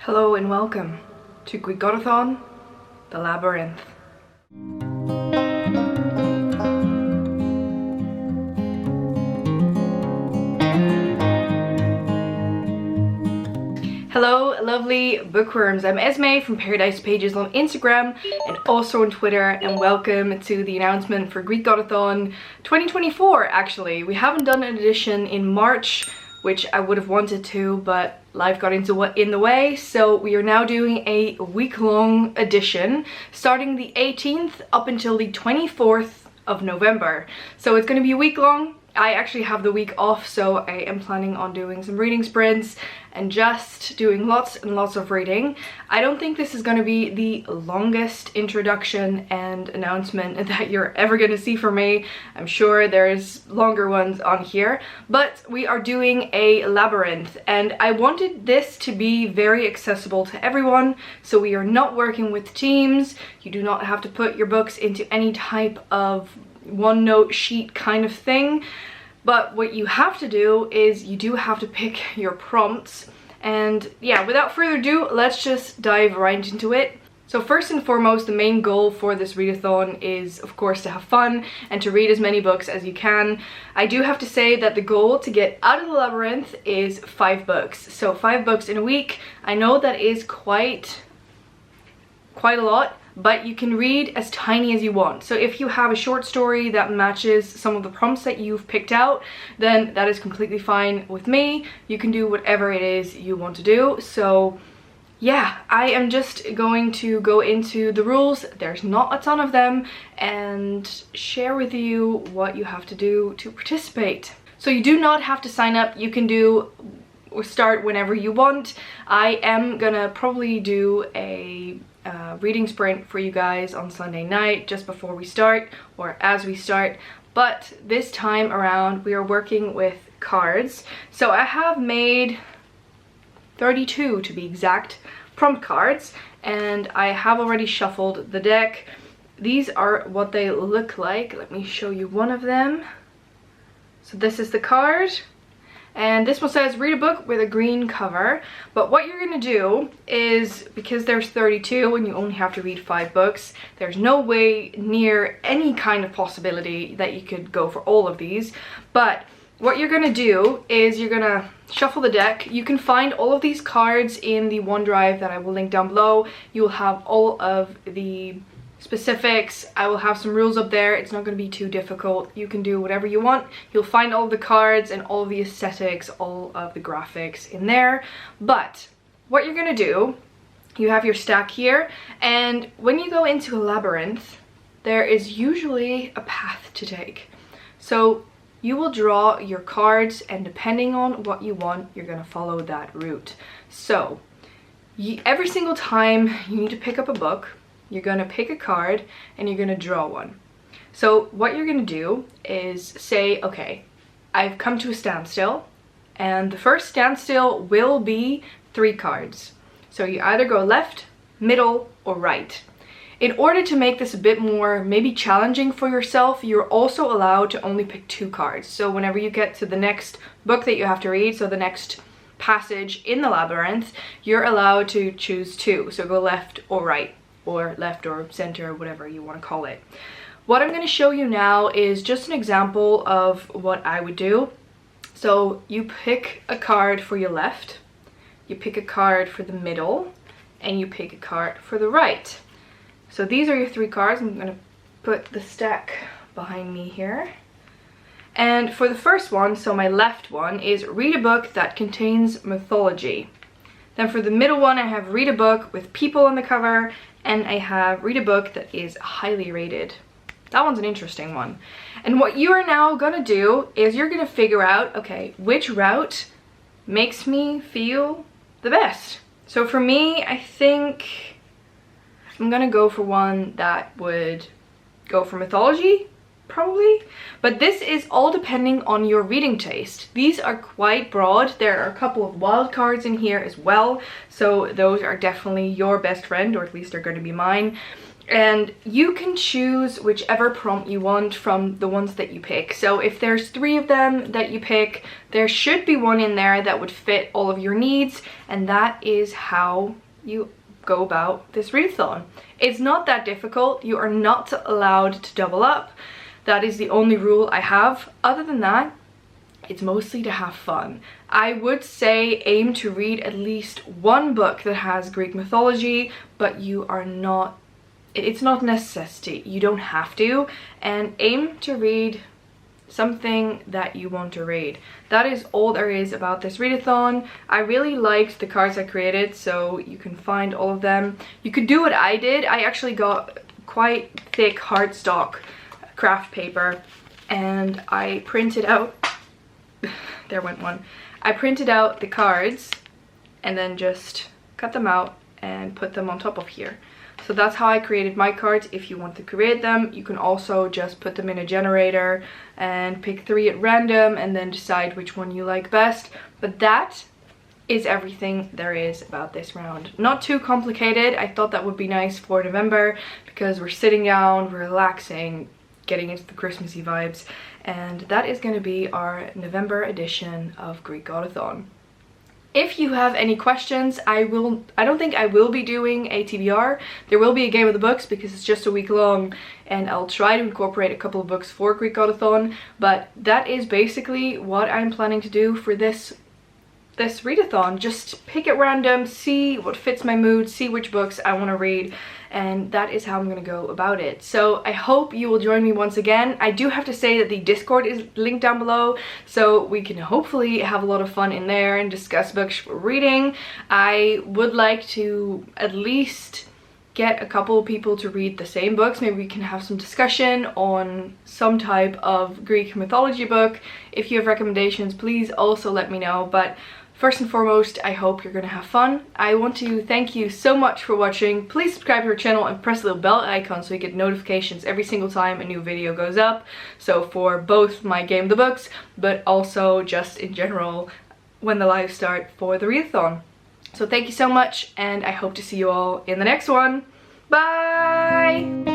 Hello and welcome to GreekGodAThon, the Labyrinth. Hello lovely bookworms, I'm Esme from Paradise Pages on Instagram and also on Twitter, and welcome to the announcement for GreekGodAthon 2024. Actually, we haven't done an edition in March, which I would have wanted to, but life got in the way, so we are now doing a week-long edition starting the 18th up until the 24th of November. So it's going to be a week long. I actually have the week off, so I am planning on doing some reading sprints and just doing lots and lots of reading. I don't think this is going to be the longest introduction and announcement that you're ever going to see from me. I'm sure there's longer ones on here, but we are doing a labyrinth, and I wanted this to be very accessible to everyone, so we are not working with teams. You do not have to put your books into any type of OneNote sheet kind of thing, but what you have to do is you do have to pick your prompts. And yeah, without further ado, let's just dive right into it. So first and foremost, the main goal for this readathon is of course to have fun and to read as many books as you can. I do have to say that the goal to get out of the labyrinth is 5 books. So 5 books in a week. I know that is quite a lot, but you can read as tiny as you want. So if you have a short story that matches some of the prompts that you've picked out, then that is completely fine with me. You can do whatever it is you want to do. So yeah, I am just going to go into the rules. There's not a ton of them, and share with you what you have to do to participate. So you do not have to sign up. You can do or start whenever you want. I am gonna probably do a reading sprint for you guys on Sunday night just before we start or as we start, but this time around we are working with cards. So I have made 32 to be exact prompt cards, and I have already shuffled the deck. These are what they look like. Let me show you one of them. So this is the card. And this one says read a book with a green cover. But what you're gonna do is, because there's 32 and you only have to read 5 books, there's no way near any kind of possibility that you could go for all of these. But what you're gonna do is you're gonna shuffle the deck. You can find all of these cards in the OneDrive that I will link down below. You'll have all of the specifics. I will have some rules up there. It's not going to be too difficult. You can do whatever you want. You'll find all of the cards and all of the aesthetics, all of the graphics in there. But what you're going to do, you have your stack here, and when you go into a labyrinth, there is usually a path to take. So you will draw your cards, and depending on what you want, you're going to follow that route. So every single time you need to pick up a book, you're going to pick a card and you're going to draw one. So what you're going to do is say, okay, I've come to a standstill, and the first standstill will be 3 cards. So you either go left, middle, or right. In order to make this a bit more maybe challenging for yourself, you're also allowed to only pick 2 cards. So whenever you get to the next book that you have to read, so the next passage in the labyrinth, you're allowed to choose 2. So go left or right, or left or center, whatever you want to call it. What I'm going to show you now is just an example of what I would do. So you pick a card for your left, you pick a card for the middle, and you pick a card for the right. So these are your 3 cards. I'm going to put the stack behind me here. And for the first one, so my left one, is read a book that contains mythology. Then for the middle one, I have read a book with people on the cover, and I have read a book that is highly rated. That one's an interesting one. And what you are now gonna do is you're gonna figure out, okay, which route makes me feel the best. So for me, I think I'm gonna go for one that would go for mythology, probably. But this is all depending on your reading taste. These are quite broad. There are a couple of wild cards in here as well, so those are definitely your best friend, or at least they're going to be mine. and you can choose whichever prompt you want from the ones that you pick. So if there's 3 of them that you pick, there should be one in there that would fit all of your needs, and that is how you go about this readathon. It's not that difficult. You are not allowed to double up. That is the only rule I have. Other than that, it's mostly to have fun. I would say aim to read at least 1 book that has Greek mythology, but you are not, it's not a necessity. You don't have to, and aim to read something that you want to read. That is all there is about this readathon. I really liked the cards I created, so you can find all of them. You could do what I did. I actually got quite thick cardstock craft paper, and I printed out there went one. I printed out the cards and then just cut them out and put them on top of here. So that's how I created my cards. If you want to create them, you can also just put them in a generator and pick 3 at random and then decide which one you like best. But that is everything there is about this round. Not too complicated. I thought that would be nice for November because we're sitting down, we're relaxing, getting into the Christmassy vibes, and that is going to be our November edition of GreekGodAthon. If you have any questions, I don't think I will be doing a TBR. There will be a game of the books because it's just a week long, and I'll try to incorporate a couple of books for GreekGodAthon, but that is basically what I'm planning to do for this readathon. Just pick at random, see what fits my mood, see which books I want to read, and that is how I'm going to go about it. So I hope you will join me once again. I do have to say that the Discord is linked down below, so we can hopefully have a lot of fun in there and discuss books we're reading. I would like to at least get a couple of people to read the same books. Maybe we can have some discussion on some type of Greek mythology book. If you have recommendations, please also let me know. But first and foremost, I hope you're gonna have fun. I want to thank you so much for watching. Please subscribe to our channel and press the little bell icon so you get notifications every single time a new video goes up. So for both my Game of the Books, but also just in general when the lives start for the readathon. So thank you so much, and I hope to see you all in the next one. Bye!